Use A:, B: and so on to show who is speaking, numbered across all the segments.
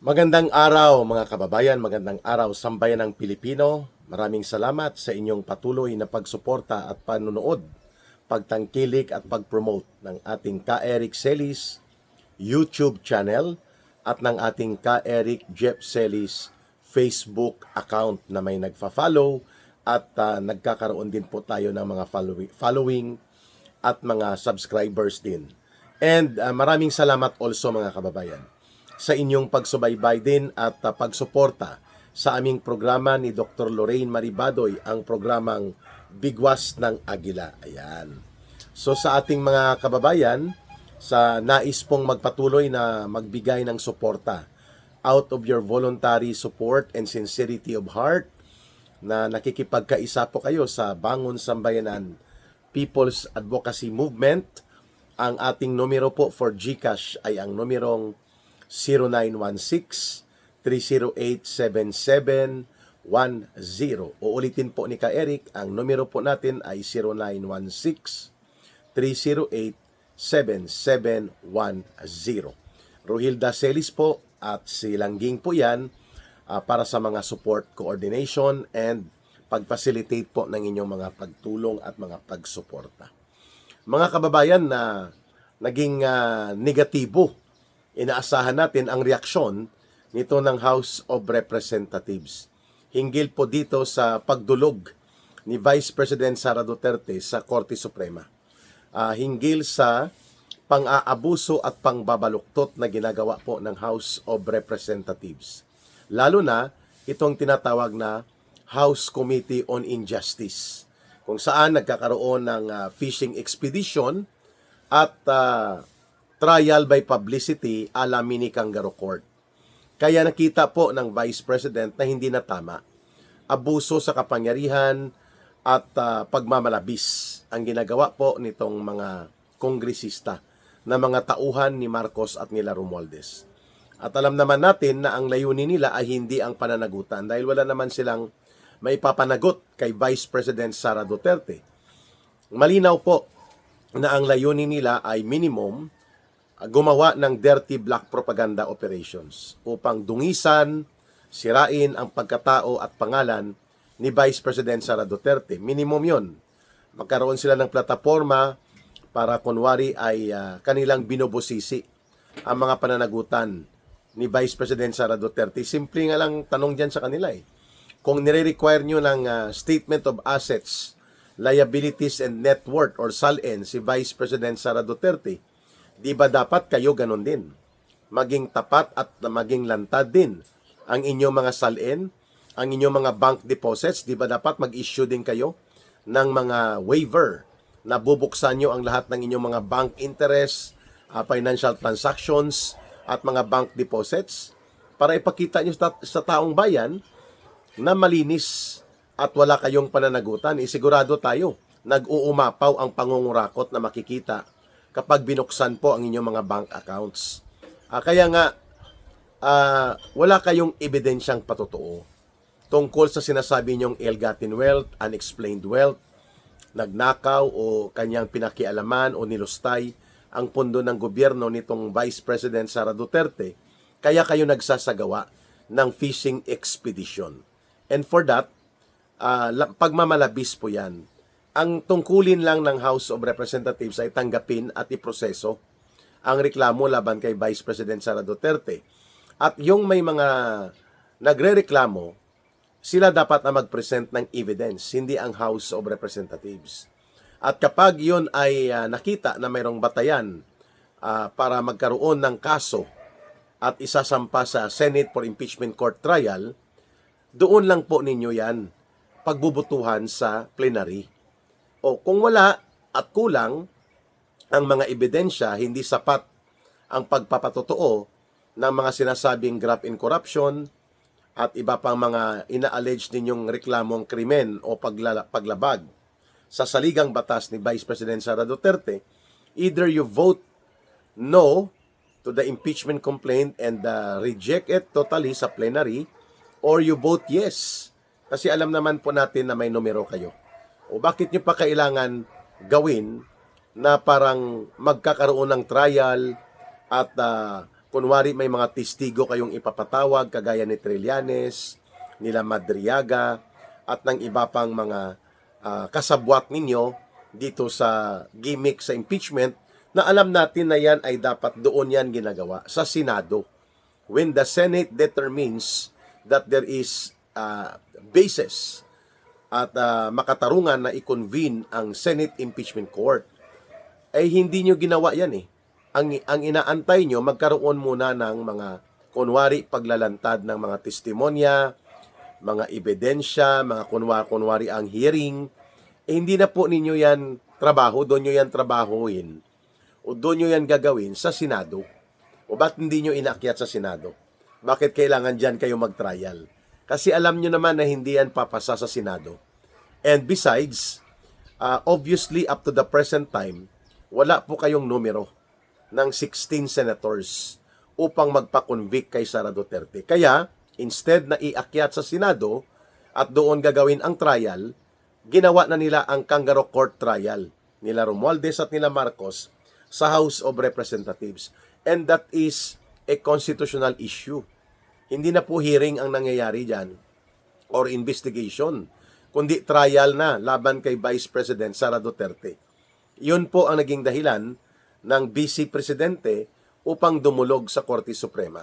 A: Magandang araw mga kababayan, magandang araw sambayan ng Pilipino. Maraming salamat sa inyong patuloy na pagsuporta at panunood, pagtangkilik at pag-promote ng ating Ka Eric Celis YouTube channel at ng ating Ka Eric Jeff Celis Facebook account na may nagfa-follow at nagkakaroon din po tayo ng mga following at mga subscribers din. And maraming salamat also mga kababayan sa inyong pagsubaybay din at pagsuporta sa aming programa ni Dr. Lorraine Maribadoy, ang programang Bigwas ng Agila. Ayan. So sa ating mga kababayan, sa nais pong magpatuloy na magbigay ng suporta, out of your voluntary support and sincerity of heart, na nakikipagkaisa po kayo sa Bangon Sambayanan People's Advocacy Movement, ang ating numero po for GCash ay ang numerong 0916-308-7710. Uulitin po ni Ka Eric, ang numero po natin ay 0916-308-7710. Rohilda Celis po at si Langging po yan para sa mga support coordination and pag-facilitate po ng inyong mga pagtulong at mga pagsuporta. Mga kababayan na naging negatibo, inaasahan natin ang reaksyon nito ng House of Representatives hinggil po dito sa pagdulog ni Vice President Sara Duterte sa Korte Suprema. Hinggil sa pang-aabuso at pangbabaluktot na ginagawa po ng House of Representatives. Lalo na itong tinatawag na House Committee on Injustice, kung saan nagkakaroon ng fishing expedition at trial by publicity ala mini kangaroo court. Kaya nakita po ng Vice President na hindi na tama. Abuso sa kapangyarihan at pagmamalabis ang ginagawa po nitong mga kongresista na mga tauhan ni Marcos at nila Romualdez. At alam naman natin na ang layunin nila ay hindi ang pananagutan dahil wala naman silang maipapanagot kay Vice President Sara Duterte. Malinaw po na ang layunin nila ay minimum gumawa ng dirty black propaganda operations upang dungisan, sirain ang pagkatao at pangalan ni Vice President Sara Duterte. Minimum yon. Magkaroon sila ng plataforma para kunwari ay kanilang binubusisi ang mga pananagutan ni Vice President Sara Duterte. Simple nga lang tanong dyan sa kanila eh. Kung nire-require nyo ng Statement of Assets, Liabilities and Net Worth or SALN si Vice President Sara Duterte, di ba dapat kayo ganun din? Maging tapat at maging lantad din ang inyong mga SALN, ang inyong mga bank deposits, di ba dapat mag-issue din kayo ng mga waiver na bubuksan nyo ang lahat ng inyong mga bank interest, financial transactions at mga bank deposits para ipakita nyo sa taong bayan na malinis at wala kayong pananagutan. Isigurado tayo, nag-uumapaw ang pangungurakot na makikita kapag binuksan po ang inyong mga bank accounts. Kaya nga, wala kayong ebidensyang patotoo tungkol sa sinasabi nyong ill-gotten wealth, unexplained wealth, nagnakaw o kanyang pinakialaman o nilustay ang pondo ng gobyerno nitong Vice President Sara Duterte, kaya kayo nagsasagawa ng fishing expedition. And for that, pagmamalabis po yan. Ang tungkulin lang ng House of Representatives ay tanggapin at iproseso ang reklamo laban kay Vice President Sara Duterte. At yung may mga nagre-reklamo, sila dapat na mag-present ng evidence, hindi ang House of Representatives. At kapag yun ay nakita na mayroong batayan para magkaroon ng kaso at isasampa sa Senate for Impeachment Court Trial, doon lang po ninyo yan pagbubutuhan sa plenary. O kung wala at kulang ang mga ebidensya, hindi sapat ang pagpapatotoo ng mga sinasabing graft and corruption at iba pang mga ina-allege ninyong reklamong krimen o paglabag sa saligang batas ni Vice President Sara Duterte, either you vote no to the impeachment complaint and reject it totally sa plenary, or you vote yes. Kasi alam naman po natin na may numero kayo. O bakit nyo pa kailangan gawin na parang magkakaroon ng trial at kunwari may mga testigo kayong ipapatawag kagaya ni Trillanes, nila Madriaga, at ng iba pang mga kasabwat ninyo dito sa gimmick sa impeachment, na alam natin na yan ay dapat doon yan ginagawa sa Senado. When the Senate determines that there is basis at makatarungan na i-convene ang Senate Impeachment Court, ay hindi nyo ginawa yan eh. Ang inaantay nyo, magkaroon muna ng mga kunwari paglalantad ng mga testimonya, mga ebidensya, mga kunwari ang hearing. Hindi na po ninyo yan trabaho, doon nyo yan trabahuin. O doon nyo yan gagawin sa Senado. O ba't hindi nyo inakyat sa Senado? Bakit kailangan dyan kayo mag-trial? Kasi alam nyo naman na hindi yan papasa sa Senado. And besides, obviously up to the present time, wala po kayong numero ng 16 senators upang magpa-convict kay Sara Duterte. Kaya, instead na iakyat sa Senado at doon gagawin ang trial, ginawa na nila ang kangaroo court trial nila Romualdez at nila Marcos sa House of Representatives. And that is a constitutional issue. Hindi na po hearing ang nangyayari dyan or investigation, kundi trial na laban kay Vice President Sara Duterte. Yun po ang naging dahilan ng Vice Presidente upang dumulog sa Korte Suprema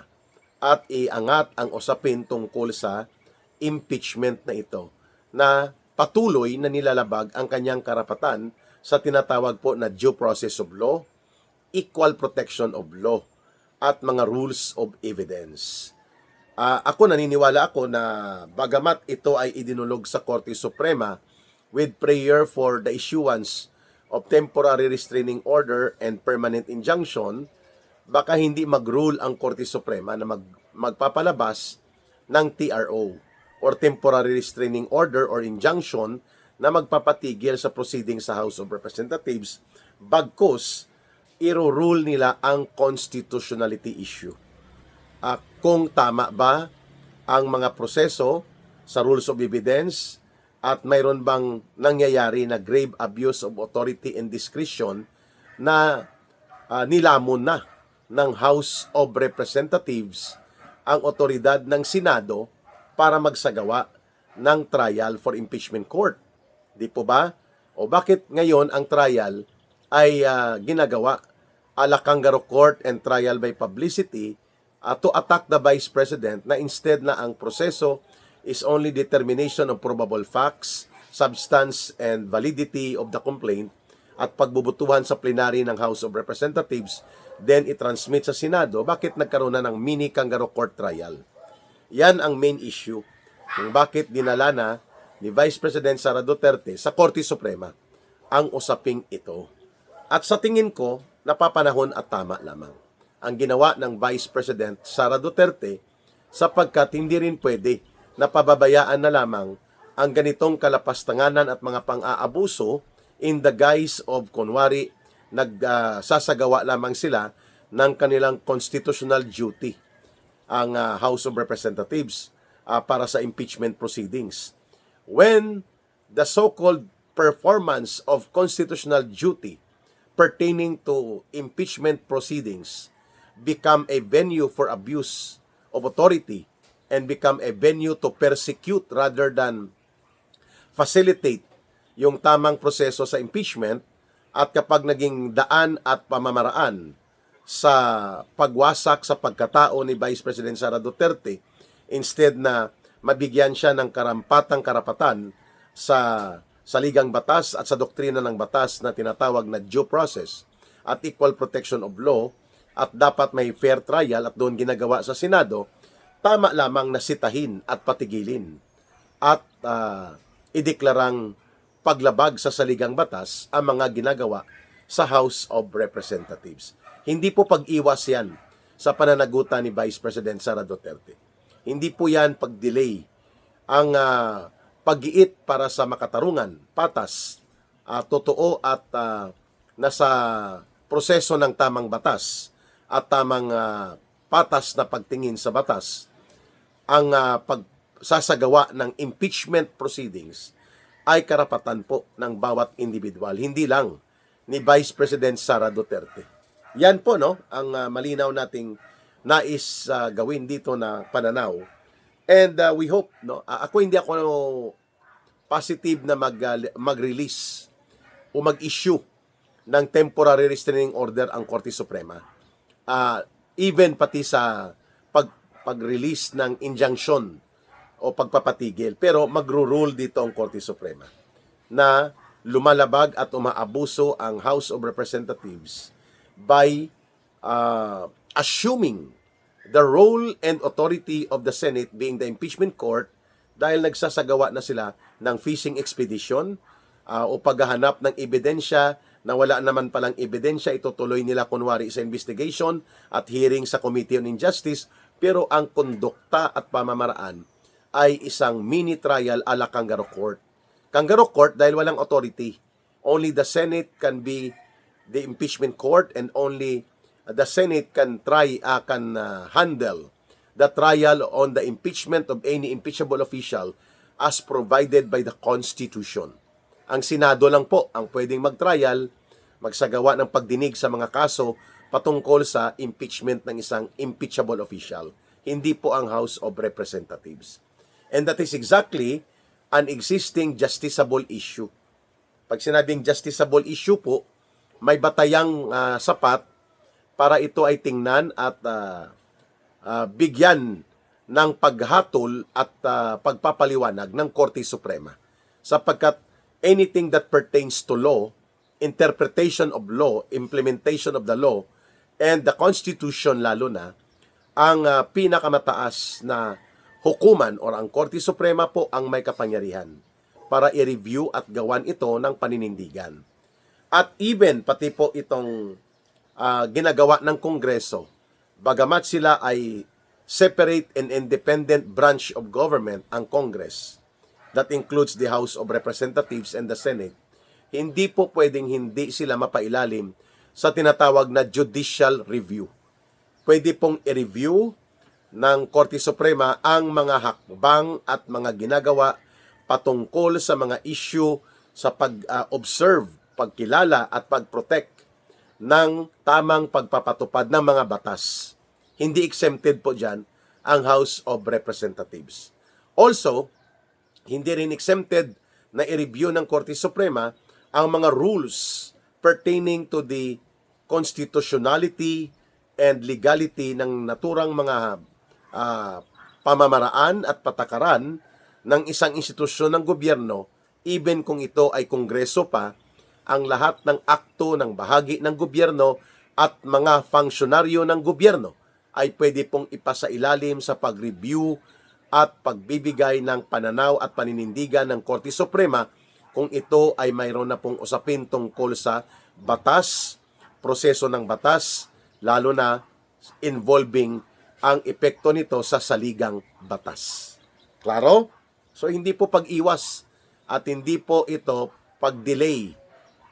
A: at iangat ang usapin tungkol sa impeachment na ito, na patuloy na nilalabag ang kanyang karapatan sa tinatawag po na due process of law, equal protection of law, at mga rules of evidence. Ako naniniwala ako na bagamat ito ay idinulog sa Korte Suprema with prayer for the issuance of temporary restraining order and permanent injunction, baka hindi mag-rule ang Korte Suprema na magpapalabas ng TRO or temporary restraining order or injunction na magpapatigil sa proceeding sa House of Representatives, bagkus iro-rule nila ang constitutionality issue. Kung tama ba ang mga proseso sa rules of evidence at mayroon bang nangyayari na grave abuse of authority and discretion na nilamon na ng House of Representatives ang otoridad ng Senado para magsagawa ng trial for impeachment court. Di po ba? O bakit ngayon ang trial ay ginagawa ala kangaroo court and trial by publicity to attack the Vice President, na instead na ang proseso is only determination of probable facts, substance, and validity of the complaint at pagbubutuhan sa plenary ng House of Representatives, then i-transmit sa Senado. Bakit nagkaroon na ng mini kangaroo court trial? Yan ang main issue kung bakit dinala na ni Vice President Sara Duterte sa Korte Suprema ang usaping ito. At sa tingin ko, napapanahon at tama lamang ang ginawa ng Vice President Sara Duterte, sapagkat hindi rin pwede na pababayaan na lamang ang ganitong kalapastanganan at mga pang-aabuso in the guise of kunwari nagsasagawa lamang sila ng kanilang constitutional duty, ang House of Representatives, para sa impeachment proceedings. When the so-called performance of constitutional duty pertaining to impeachment proceedings become a venue for abuse of authority and become a venue to persecute rather than facilitate yung tamang proseso sa impeachment, at kapag naging daan at pamamaraan sa pagwasak sa pagkatao ni Vice President Sara Duterte, instead na mabigyan siya ng karampatang karapatan sa saligang batas at sa doktrina ng batas na tinatawag na due process at equal protection of law, at dapat may fair trial at doon ginagawa sa Senado, tama lamang na sitahin at patigilin at ideklarang paglabag sa saligang batas ang mga ginagawa sa House of Representatives. Hindi po pag-iwas yan sa pananagutan ni Vice President Sara Duterte. Hindi po yan pag-delay. Ang pag-iit para sa makatarungan, patas, totoo at nasa proseso ng tamang batas at tamang patas na pagtingin sa batas, ang pagsasagawa ng impeachment proceedings ay karapatan po ng bawat individual, hindi lang ni Vice President Sara Duterte. Yan po, no, ang malinaw nating nais gawin dito na pananaw. And we hope, no, ako hindi ako positive na mag-release o mag-issue ng temporary restraining order ang Korte Suprema. Even pati sa pag-release ng injunction o pagpapatigil. Pero magro-rule dito ang Korte Suprema na lumalabag at umaabuso ang House of Representatives by assuming the role and authority of the Senate being the impeachment court dahil nagsasagawa na sila ng fishing expedition o paghahanap ng ebidensya na wala naman palang ebidensya, itutuloy nila kunwari sa investigation at hearing sa Committee on Injustice, pero ang kondukta at pamamaraan ay isang mini trial ala kangaroo court. Kangaroo court dahil walang authority. Only the Senate can be the impeachment court and only the Senate can handle the trial on the impeachment of any impeachable official as provided by the Constitution. Ang Senado lang po ang pwedeng mag-trial, magsagawa ng pagdinig sa mga kaso patungkol sa impeachment ng isang impeachable official. Hindi po ang House of Representatives. And that is exactly an existing justiciable issue. Pag sinabing justiciable issue po, may batayang sapat para ito ay tingnan at bigyan ng paghatol at pagpapaliwanag ng Korte Suprema. Sapagkat anything that pertains to law, interpretation of law, implementation of the law, and the Constitution lalo na, ang pinakamataas na hukuman or ang Korte Suprema po ang may kapangyarihan para i-review at gawan ito ng paninindigan. At even pati po itong ginagawa ng Kongreso, bagamat sila ay separate and independent branch of government, ang Congress, that includes the House of Representatives and the Senate, hindi po pwedeng hindi sila mapailalim sa tinatawag na judicial review. Pwede pong i-review ng Korte Suprema ang mga hakbang at mga ginagawa patungkol sa mga issue sa pag-observe, pagkilala at pag-protect ng tamang pagpapatupad ng mga batas. Hindi exempted po dyan ang House of Representatives. Also, hindi rin exempted na i-review ng Korte Suprema ang mga rules pertaining to the constitutionality and legality ng naturang mga pamamaraan at patakaran ng isang institusyon ng gobyerno, even kung ito ay kongreso pa, ang lahat ng akto ng bahagi ng gobyerno at mga funksyonaryo ng gobyerno ay pwede pong ipasailalim sa pag-review at pagbibigay ng pananaw at paninindigan ng Korte Suprema kung ito ay mayroon na pong usapin tungkol sa batas, proseso ng batas, lalo na involving ang epekto nito sa saligang batas. Klaro? So hindi po pag-iwas at hindi po ito pag-delay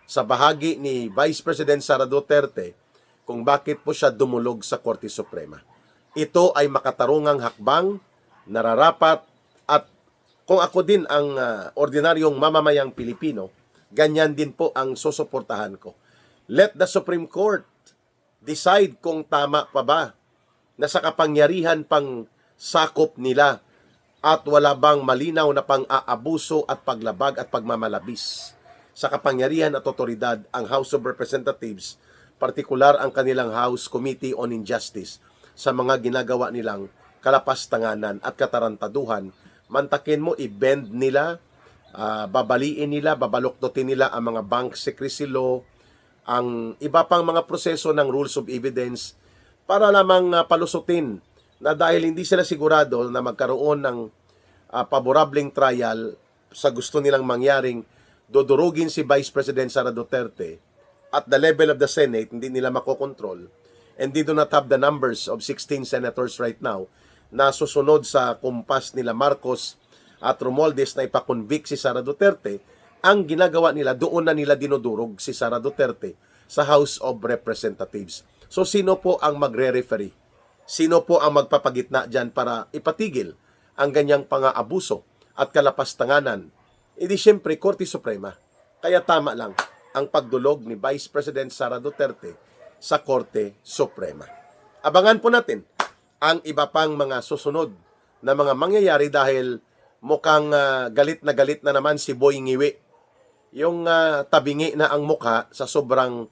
A: sa bahagi ni Vice President Sara Duterte kung bakit po siya dumulog sa Korte Suprema. Ito ay makatarungang hakbang, nararapat, at kung ako din ang ordinaryong mamamayang Pilipino, ganyan din po ang susuportahan ko. Let the Supreme Court decide kung tama pa ba na sa kapangyarihan pang sakop nila at wala bang malinaw na pang-aabuso at paglabag at pagmamalabis sa kapangyarihan at otoridad ang House of Representatives, partikular ang kanilang House Committee on Injustice sa mga ginagawa nilang kalapastanganan at katarantaduhan. Mantakin mo, i-bend nila, babaliin nila, babaluktutin nila ang mga bank secrecy law, ang iba pang mga proseso ng rules of evidence para lamang palusutin na dahil hindi sila sigurado na magkaroon ng paborableng trial sa gusto nilang mangyaring dudurugin si Vice President Sara Duterte at the level of the Senate, hindi nila makokontrol, and they do not have the numbers of 16 senators right now na susunod sa kumpas nila Marcos at Romualdez na ipakonvict si Sara Duterte. Ang ginagawa nila, doon na nila dinudurog si Sara Duterte sa House of Representatives. So sino po ang magre-referee? Sino po ang magpapagitna dyan para ipatigil ang ganyang pang-aabuso at kalapastanganan? E di syempre, Korte Suprema. Kaya tama lang ang pagdulog ni Vice President Sara Duterte sa Korte Suprema. Abangan po natin ang iba pang mga susunod na mga mangyayari dahil mukhang galit na naman si Boy Ngiwi. Yung tabingi na ang mukha sa sobrang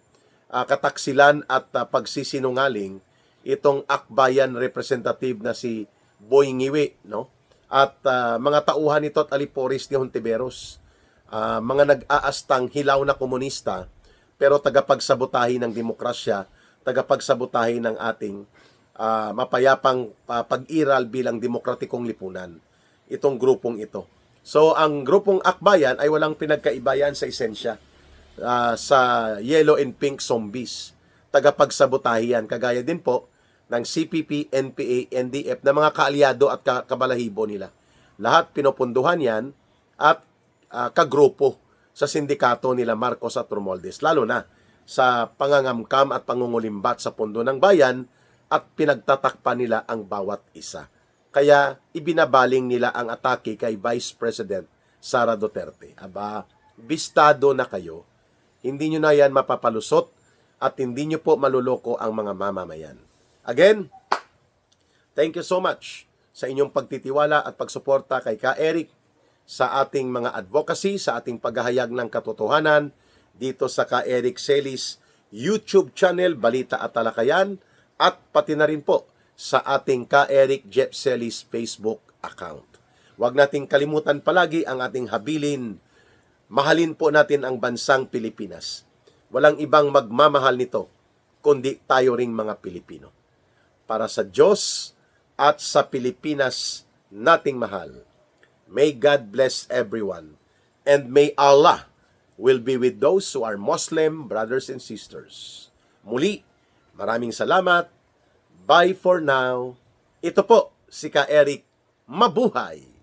A: kataksilan at pagsisinungaling itong akbayan representative na si Boy Ngiwi, no? At mga tauhan nito at aliporis ni Hontiveros, mga nag-aastang hilaw na komunista pero tagapagsabotahi ng demokrasya, tagapagsabotahi ng ating mapayapang pag-iral bilang demokratikong lipunan. Itong grupong ito. So, ang grupong Akbayan ay walang pinagkaibayan sa esensya sa yellow and pink zombies. Tagapagsabotahi yan. Kagaya din po ng CPP, NPA, NDF na mga kaalyado at kabalahibo nila. Lahat pinopunduhan yan at kagrupo sa sindikato nila Marcos at Romualdez. Lalo na sa pangangamkam at pangungulimbat sa pondo ng bayan at pinagtatakpan nila ang bawat isa. Kaya ibinabaling nila ang atake kay Vice President Sara Duterte. Aba, bistado na kayo. Hindi nyo na yan mapapalusot at hindi nyo po maluloko ang mga mamamayan. Again, thank you so much sa inyong pagtitiwala at pagsuporta kay Ka Eric sa ating mga advocacy, sa ating paghahayag ng katotohanan dito sa Ka Eric Celis YouTube channel, Balita at Talakayan, at pati na rin po sa ating Ka Eric Jeff Celis Facebook account. Huwag nating kalimutan palagi ang ating habilin. Mahalin po natin ang bansang Pilipinas. Walang ibang magmamahal nito, kundi tayo ring mga Pilipino. Para sa Diyos at sa Pilipinas nating mahal. May God bless everyone. And may Allah will be with those who are Muslim brothers and sisters. Muli, maraming salamat. Bye for now. Ito po si Ka Eric. Mabuhay!